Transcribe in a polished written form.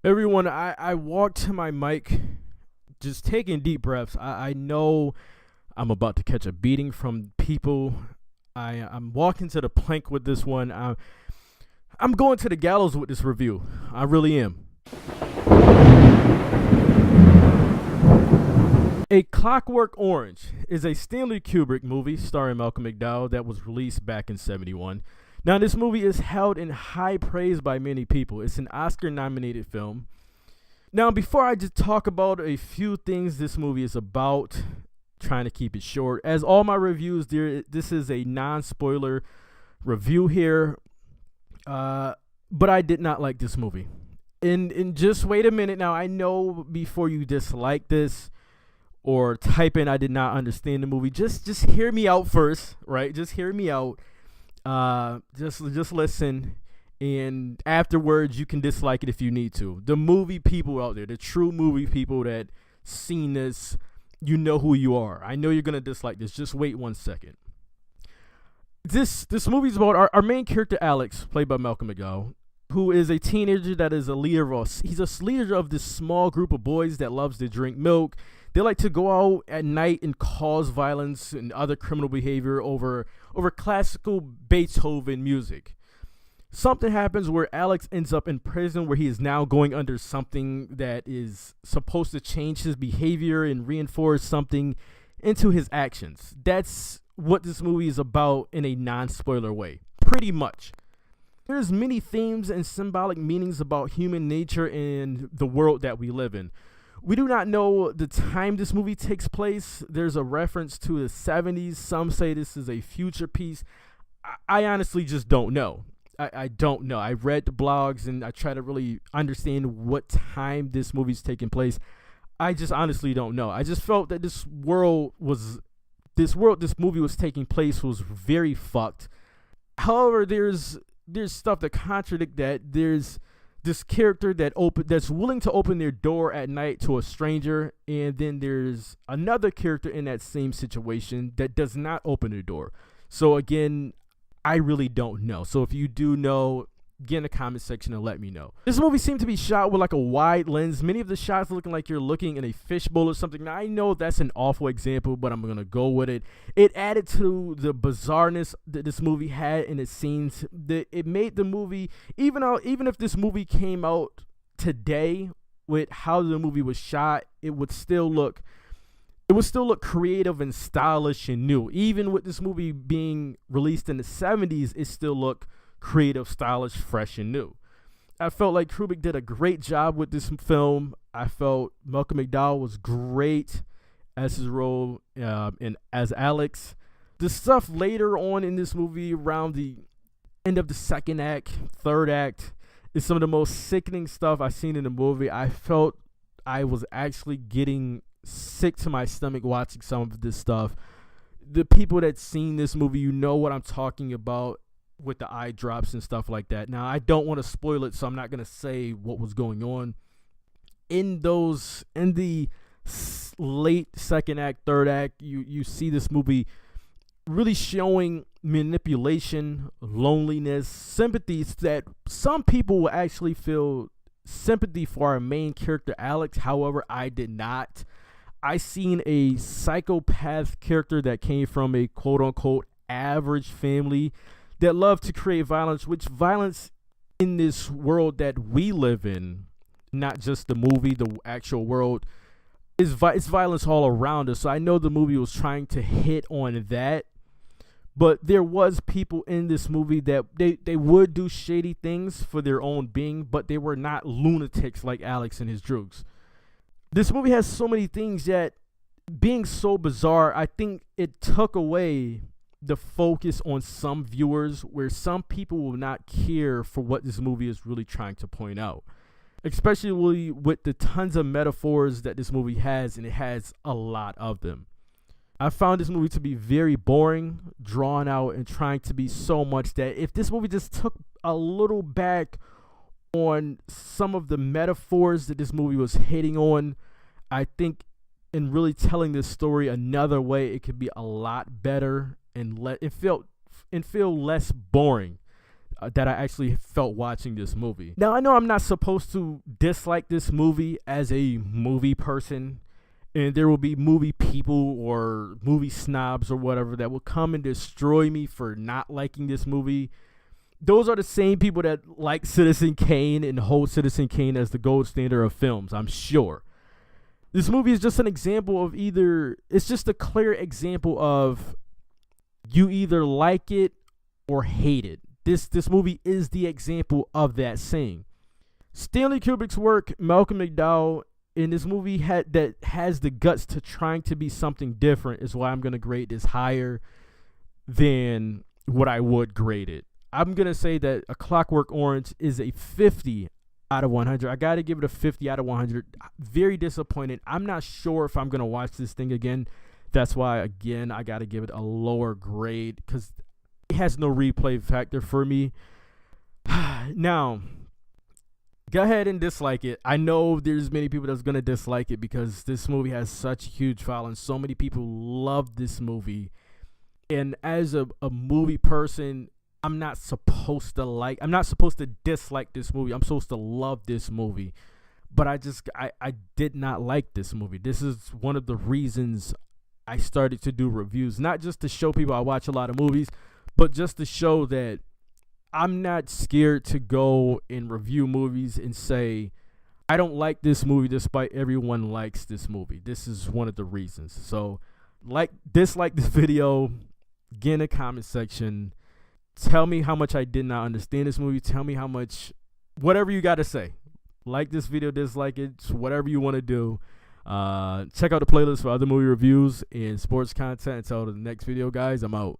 Everyone, I walked to my mic just taking deep breaths. I know I'm about to catch a beating from people. I'm walking to the plank with this one. I'm going to the gallows with this review. I really am. A Clockwork Orange is a Stanley Kubrick movie starring Malcolm McDowell that was released back in '71. Now, this movie is held in high praise by many people. It's an Oscar nominated film. Now, before I just talk about a few things this movie is about, trying to keep it short, as all my reviews, this is a non spoiler review here. But I did not like this movie. And just wait a minute now. I know before you dislike this or type in I did not understand the movie, just hear me out first, right? Just hear me out. Just listen, and afterwards you can dislike it if you need to. The movie people out there, the true movie people that seen this, you know who you are. I know you're gonna dislike this. Just wait 1 second. This movie's about our main character Alex, played by Malcolm McDowell, who is a teenager that is a leader of he's a leader of this small group of boys that loves to drink milk. They like to go out at night and cause violence and other criminal behavior over classical Beethoven music. Something happens where Alex ends up in prison, where he is now going under something that is supposed to change his behavior and reinforce something into his actions. That's what this movie is about in a non-spoiler way, pretty much. There's many themes and symbolic meanings about human nature and the world that we live in. We do not know the time this movie takes place. There's a reference to the 70s. Some say this is a future piece. I honestly just don't know. I don't know. I read the blogs and I try to really understand what time this movie's taking place. I just honestly don't know. I just felt that this movie was taking place was very fucked. However, there's stuff that contradict that. There's this character that's willing to open their door at night to a stranger, and then there's another character in that same situation that does not open their door. So again, I really don't know. So if you do know, get in the comment section and let me know. This movie seemed to be shot with like a wide lens. Many of the shots looking like you're looking in a fishbowl or something. Now, I know that's an awful example, but I'm gonna go with it. It added to the bizarreness that this movie had in its scenes. It made the movie, even if this movie came out today with how the movie was shot, it would still look creative and stylish and new. Even with this movie being released in the 70s, it still looked creative, stylish, fresh, and new. I felt like Kubrick did a great job with this film. I felt Malcolm McDowell was great as his role as Alex. The stuff later on in this movie, around the end of the second act, third act, is some of the most sickening stuff I've seen in the movie. I felt I was actually getting sick to my stomach watching some of this stuff. The people that seen this movie, you know what I'm talking about, with the eye drops and stuff like that. Now, I don't want to spoil it, so I'm not going to say what was going on in the late second act, third act. You see this movie really showing manipulation, loneliness, sympathies, that some people will actually feel sympathy for our main character Alex. However, I did not. I seen a psychopath character that came from a quote unquote average family that love to create violence, which violence in this world that we live in, not just the movie, the actual world, it's violence all around us. So I know the movie was trying to hit on that, but there was people in this movie that they would do shady things for their own being, but they were not lunatics like Alex and his drugs. This movie has so many things that, being so bizarre, I think it took away the focus on some viewers, where some people will not care for what this movie is really trying to point out, especially with the tons of metaphors that this movie has, and it has a lot of them. I found this movie to be very boring, drawn out, and trying to be so much that if this movie just took a little back on some of the metaphors that this movie was hitting on, I think in really telling this story another way, it could be a lot better and feel less boring. that I actually felt watching this movie. Now, I know I'm not supposed to dislike this movie as a movie person, and there will be movie people or movie snobs or whatever that will come and destroy me for not liking this movie. Those are the same people that like Citizen Kane and hold Citizen Kane as the gold standard of films, I'm sure. This movie is just an example of it's just a clear example of you either like it or hate it. This movie is the example of that saying. Stanley Kubrick's work, Malcolm McDowell, in this movie that has the guts to trying to be something different is why I'm going to grade this higher than what I would grade it. I'm going to say that A Clockwork Orange is a 50 out of 100. I got to give it a 50 out of 100. Very disappointed. I'm not sure if I'm going to watch this thing again. That's why, again, I got to give it a lower grade because it has no replay factor for me. Now, go ahead and dislike it. I know there's many people that's going to dislike it because this movie has such a huge following. So many people love this movie. And as a movie person, I'm not supposed to dislike this movie. I'm supposed to love this movie. But I did not like this movie. This is one of the reasons I started to do reviews. Not just to show people I watch a lot of movies, but just to show that I'm not scared to go and review movies and say, I don't like this movie despite everyone likes this movie. This is one of the reasons. So, dislike this video. Get in the comment section. Tell me how much I did not understand this movie. Tell me how much, whatever you got to say. Like this video, dislike it, whatever you want to do. Check out the playlist for other movie reviews and sports content. Until the next video, guys, I'm out.